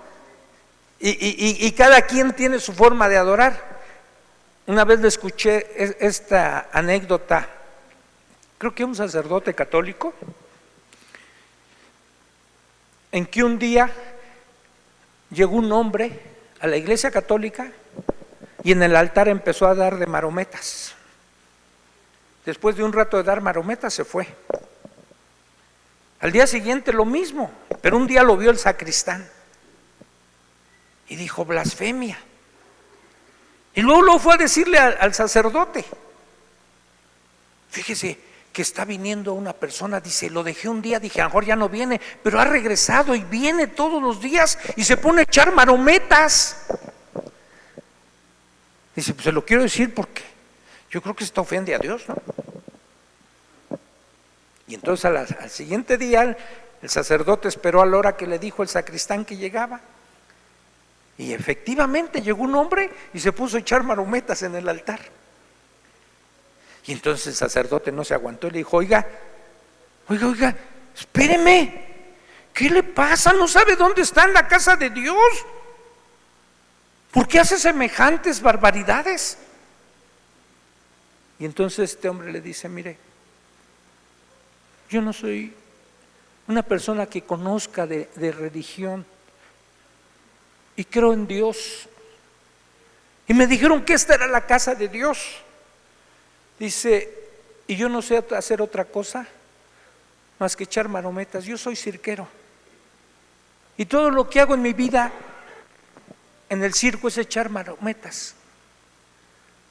Y cada quien tiene su forma de adorar. Una vez le escuché esta anécdota, creo que un sacerdote católico, en que un día llegó un hombre a la iglesia católica y en el altar empezó a dar de marometas. Después de un rato de dar marometas se fue. Al día siguiente lo mismo, pero un día lo vio el sacristán y dijo blasfemia. Y luego fue a decirle al sacerdote, fíjese que está viniendo una persona, dice, lo dejé un día, dije, a lo mejor ya no viene, pero ha regresado y viene todos los días y se pone a echar marometas. Dice, pues se lo quiero decir porque yo creo que esto ofende a Dios, ¿no? Y entonces al siguiente día el sacerdote esperó a la hora que le dijo el sacristán que llegaba. Y efectivamente llegó un hombre y se puso a echar marometas en el altar. Y entonces el sacerdote no se aguantó y le dijo, oiga, espéreme, ¿qué le pasa? ¿No sabe dónde está en la casa de Dios? ¿Por qué hace semejantes barbaridades? Y entonces este hombre le dice, mire, yo no soy una persona que conozca de religión y creo en Dios. Y me dijeron que esta era la casa de Dios. Dice, y yo no sé hacer otra cosa más que echar marometas. Yo soy cirquero. Y todo lo que hago en mi vida en el circo es echar marometas.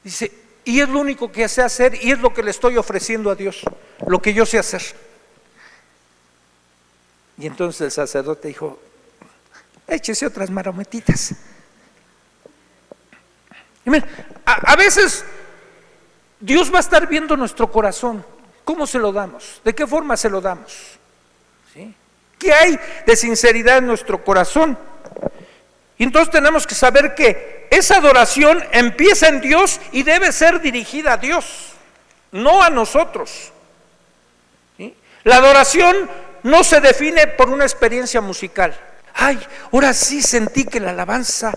Dice, y es lo único que sé hacer y es lo que le estoy ofreciendo a Dios, lo que yo sé hacer. Y entonces el sacerdote dijo, échese otras marometitas. Y miren, a veces Dios va a estar viendo nuestro corazón. ¿Cómo se lo damos? ¿De qué forma se lo damos? ¿Sí? ¿Qué hay de sinceridad en nuestro corazón? Y entonces tenemos que saber que esa adoración empieza en Dios y debe ser dirigida a Dios, no a nosotros. ¿Sí? La adoración no se define por una experiencia musical. Ay, ahora sí sentí que la alabanza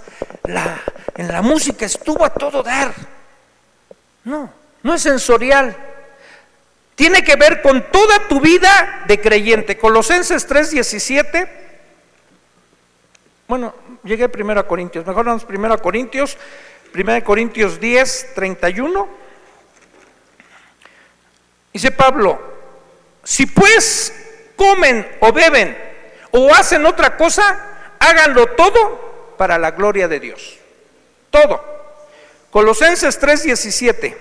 en la música estuvo a todo dar. No, no es sensorial. Tiene que ver con toda tu vida de creyente. Colosenses 3:17. Bueno, llegué a 1 Corintios. Mejor vamos a 1 Corintios 10:31. Dice Pablo, si pues comen o beben o hacen otra cosa, háganlo todo para la gloria de Dios. Todo. Colosenses 3:17.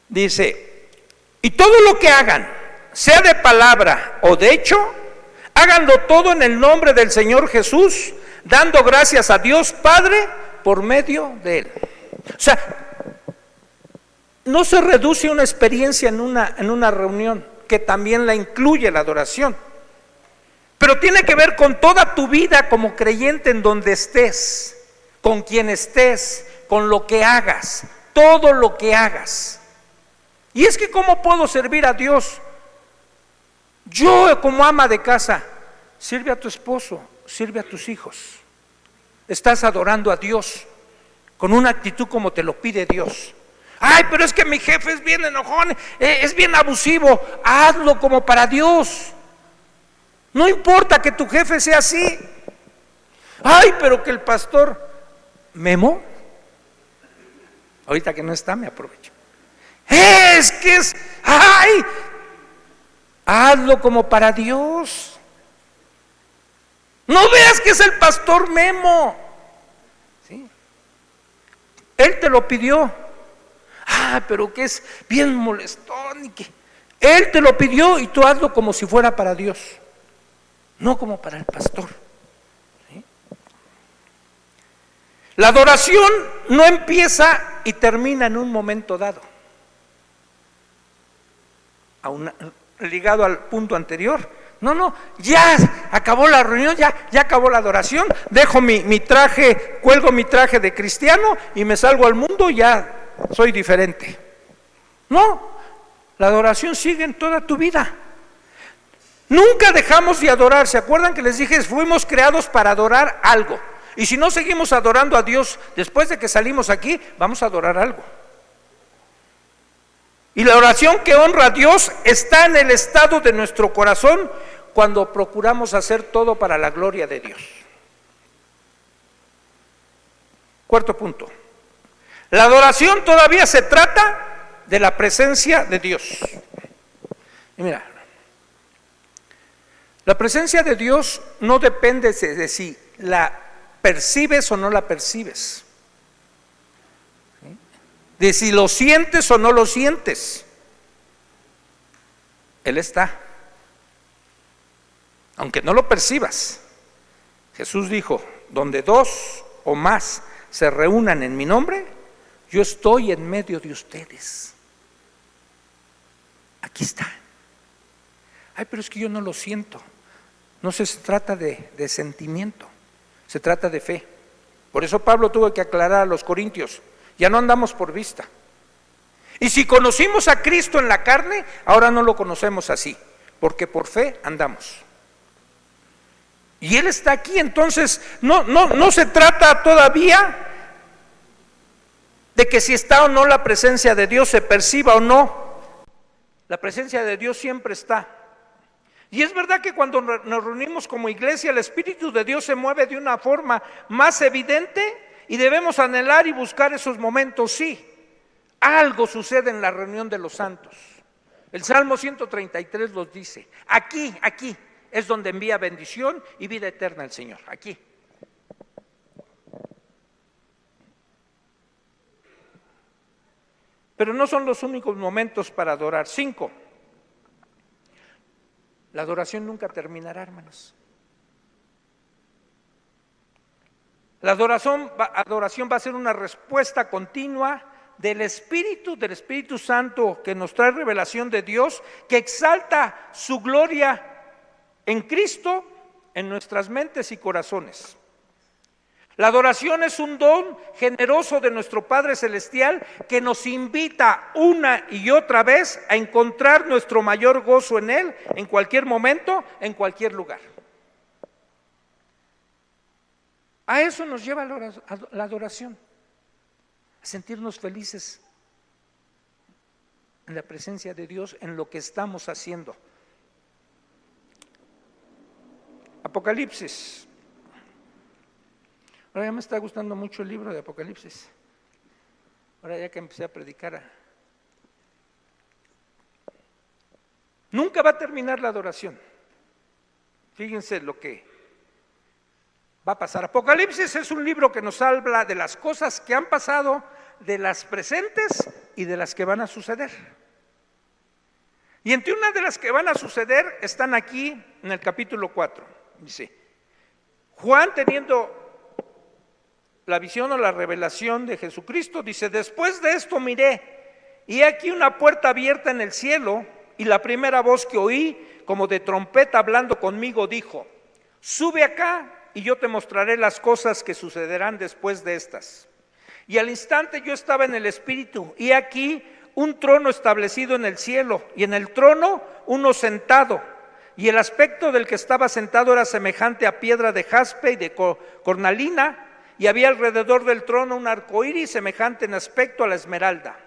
Dice, y todo lo que hagan, sea de palabra o de hecho, háganlo todo en el nombre del Señor Jesús, dando gracias a Dios Padre por medio de Él. O sea, no se reduce una experiencia en una reunión, que también la incluye la adoración, pero tiene que ver con toda tu vida como creyente en donde estés, con quien estés, con lo que hagas, todo lo que hagas. Y es que ¿cómo puedo servir a Dios? Yo como ama de casa, sirve a tu esposo, sirve a tus hijos. Estás adorando a Dios con una actitud como te lo pide Dios. Ay, pero es que mi jefe es bien enojón, es bien abusivo. Hazlo como para Dios. No importa que tu jefe sea así. Ay, pero que el pastor Memo, ahorita que no está, me aprovecho. Es que es, ay, hazlo como para Dios. No veas que es el pastor Memo. ¿Sí? Él te lo pidió. Ah, pero que es bien molestón y que Él te lo pidió y tú hazlo como si fuera para Dios, no como para el pastor. ¿Sí? La adoración no empieza y termina en un momento dado. Ligado al punto anterior. No, ya acabó la reunión, ya acabó la adoración, dejo mi traje, cuelgo mi traje de cristiano y me salgo al mundo, ya soy diferente. No, la adoración sigue en toda tu vida. Nunca dejamos de adorar. ¿Se acuerdan que les dije? Fuimos creados para adorar algo. Y si no seguimos adorando a Dios después de que salimos aquí, vamos a adorar algo. Y la oración que honra a Dios está en el estado de nuestro corazón cuando procuramos hacer todo para la gloria de Dios. Cuarto punto. La adoración todavía se trata de la presencia de Dios. Y mira, la presencia de Dios no depende de si la percibes o no la percibes, de si lo sientes o no lo sientes. Él está, aunque no lo percibas. Jesús dijo, donde dos o más se reúnan en mi nombre, yo estoy en medio de ustedes. Aquí está. Ay, pero es que yo no lo siento. No se trata de sentimiento, se trata de fe. Por eso Pablo tuvo que aclarar a los corintios, Ya no andamos por vista. Y si conocimos a Cristo en la carne, ahora no lo conocemos así, porque por fe andamos. Y Él está aquí, entonces no se trata todavía de que si está o no la presencia de Dios, se perciba o no. La presencia de Dios siempre está. Y es verdad que cuando nos reunimos como iglesia, el Espíritu de Dios se mueve de una forma más evidente y debemos anhelar y buscar esos momentos, sí. Algo sucede en la reunión de los santos. El Salmo 133 los dice, aquí es donde envía bendición y vida eterna el Señor, aquí. Pero no son los únicos momentos para adorar. 5. La adoración nunca terminará, hermanos. La adoración va a ser una respuesta continua del Espíritu Santo que nos trae revelación de Dios, que exalta su gloria en Cristo en nuestras mentes y corazones. La adoración es un don generoso de nuestro Padre Celestial que nos invita una y otra vez a encontrar nuestro mayor gozo en Él, en cualquier momento, en cualquier lugar. A eso nos lleva la adoración, a sentirnos felices en la presencia de Dios, en lo que estamos haciendo. Apocalipsis. Ahora ya me está gustando mucho el libro de Apocalipsis. Ahora ya que empecé a predicar. Nunca va a terminar la adoración. Fíjense lo que va a pasar. Apocalipsis es un libro que nos habla de las cosas que han pasado, de las presentes y de las que van a suceder. Y entre una de las que van a suceder están aquí en el capítulo 4. Dice, Juan, teniendo la visión o la revelación de Jesucristo, dice, después de esto miré, y aquí una puerta abierta en el cielo, y la primera voz que oí, como de trompeta hablando conmigo, dijo, sube acá, y yo te mostraré las cosas que sucederán después de estas. Y al instante yo estaba en el Espíritu, y aquí un trono establecido en el cielo, y en el trono uno sentado, y el aspecto del que estaba sentado era semejante a piedra de jaspe y de cornalina, y había alrededor del trono un arco iris semejante en aspecto a la esmeralda.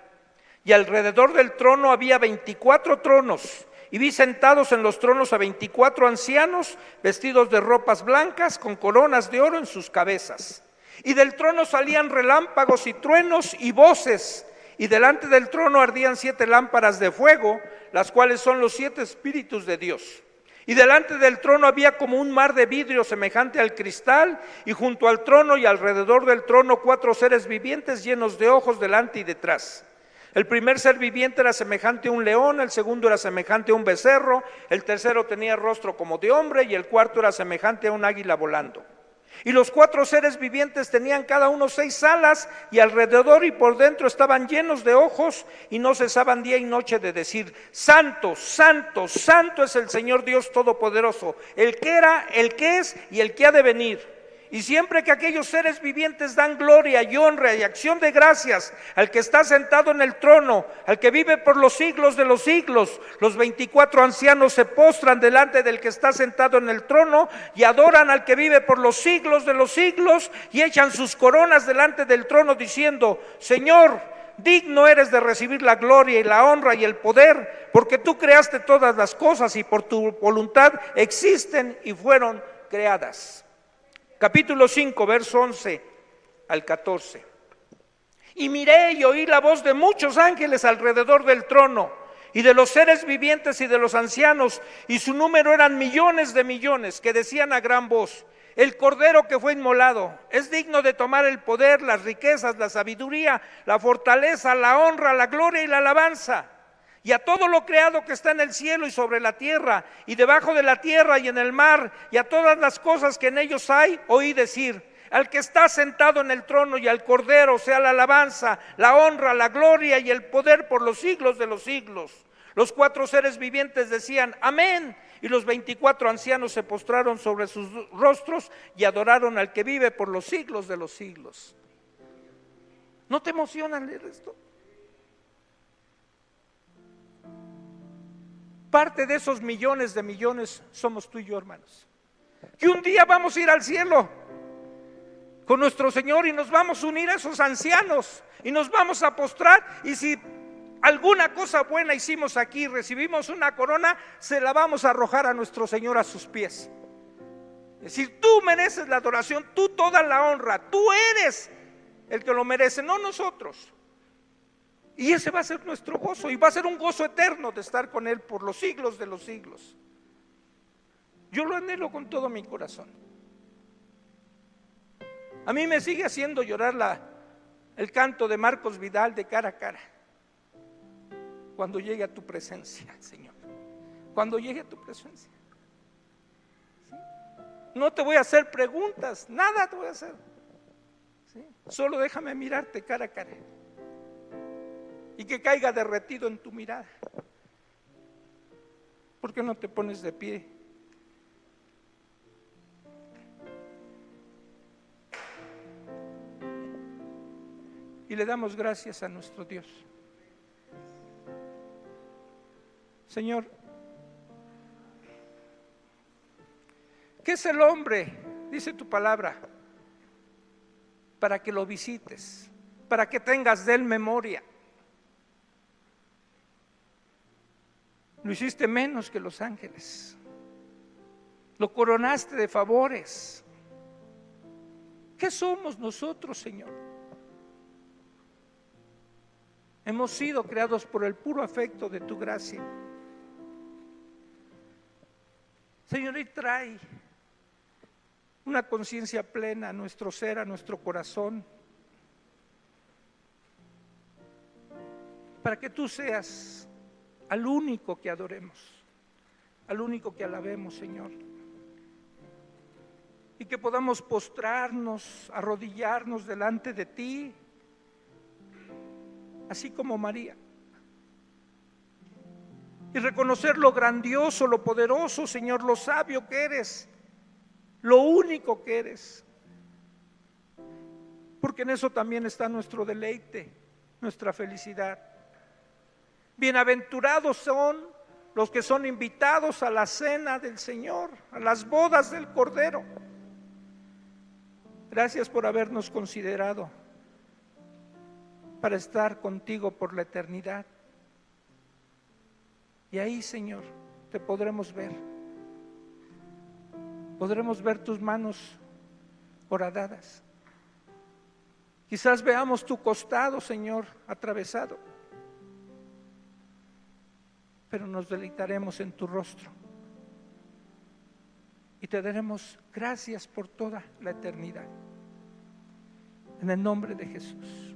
Y alrededor del trono había 24 tronos, y vi sentados en los tronos a 24 ancianos, vestidos de ropas blancas, con coronas de oro en sus cabezas. Y del trono salían relámpagos y truenos y voces, y delante del trono ardían 7 lámparas de fuego, las cuales son los 7 espíritus de Dios. Y delante del trono había como un mar de vidrio semejante al cristal, y junto al trono y alrededor del trono 4 seres vivientes llenos de ojos delante y detrás. El primer ser viviente era semejante a un león, el segundo era semejante a un becerro, el tercero tenía rostro como de hombre y el cuarto era semejante a un águila volando. Y los 4 seres vivientes tenían cada uno 6 alas, y alrededor y por dentro estaban llenos de ojos, y no cesaban día y noche de decir, Santo, Santo, Santo es el Señor Dios Todopoderoso, el que era, el que es y el que ha de venir. Y siempre que aquellos seres vivientes dan gloria y honra y acción de gracias al que está sentado en el trono, al que vive por los siglos de los siglos, los 24 ancianos se postran delante del que está sentado en el trono y adoran al que vive por los siglos de los siglos y echan sus coronas delante del trono diciendo, Señor, digno eres de recibir la gloria y la honra y el poder, porque tú creaste todas las cosas y por tu voluntad existen y fueron creadas. Capítulo 5, verso 11 al 14. Y miré y oí la voz de muchos ángeles alrededor del trono, y de los seres vivientes y de los ancianos, y su número eran millones de millones, que decían a gran voz, el Cordero que fue inmolado es digno de tomar el poder, las riquezas, la sabiduría, la fortaleza, la honra, la gloria y la alabanza. Y a todo lo creado que está en el cielo y sobre la tierra, y debajo de la tierra y en el mar, y a todas las cosas que en ellos hay, oí decir, al que está sentado en el trono y al Cordero sea la alabanza, la honra, la gloria y el poder por los siglos de los siglos. Los 4 seres vivientes decían, amén, y los 24 ancianos se postraron sobre sus rostros y adoraron al que vive por los siglos de los siglos. ¿No te emociona leer esto? Parte de esos millones de millones somos tú y yo, hermanos. Que un día vamos a ir al cielo con nuestro Señor y nos vamos a unir a esos ancianos y nos vamos a postrar, y si alguna cosa buena hicimos aquí, recibimos una corona, se la vamos a arrojar a nuestro Señor a sus pies. Es decir, tú mereces la adoración, tú toda la honra, tú eres el que lo merece, no nosotros. Y ese va a ser nuestro gozo, y va a ser un gozo eterno de estar con Él por los siglos de los siglos. Yo lo anhelo con todo mi corazón. A mí me sigue haciendo llorar el canto de Marcos Vidal de Cara a Cara. Cuando llegue a tu presencia, Señor. Cuando llegue a tu presencia. ¿Sí? No te voy a hacer preguntas, nada te voy a hacer. ¿Sí? Solo déjame mirarte cara a cara. Y que caiga derretido en tu mirada. ¿Por qué no te pones de pie? Y le damos gracias a nuestro Dios. Señor, ¿qué es el hombre? Dice tu palabra, para que lo visites, para que tengas de él memoria. Lo hiciste menos que los ángeles, lo coronaste de favores. ¿Qué somos nosotros, Señor? Hemos sido creados por el puro afecto de tu gracia. Señor, y trae una conciencia plena a nuestro ser, a nuestro corazón, para que tú seas al único que adoremos, al único que alabemos, Señor, y que podamos postrarnos, arrodillarnos delante de ti, así como María, y reconocer lo grandioso, lo poderoso, Señor, lo sabio que eres, lo único que eres, porque en eso también está nuestro deleite, nuestra felicidad. Bienaventurados son los que son invitados a la cena del Señor, a las bodas del Cordero. Gracias por habernos considerado para estar contigo por la eternidad. Y ahí, Señor, te podremos ver. Podremos ver tus manos horadadas. Quizás veamos tu costado, Señor, atravesado. Pero nos deleitaremos en tu rostro. Y te daremos gracias por toda la eternidad. En el nombre de Jesús.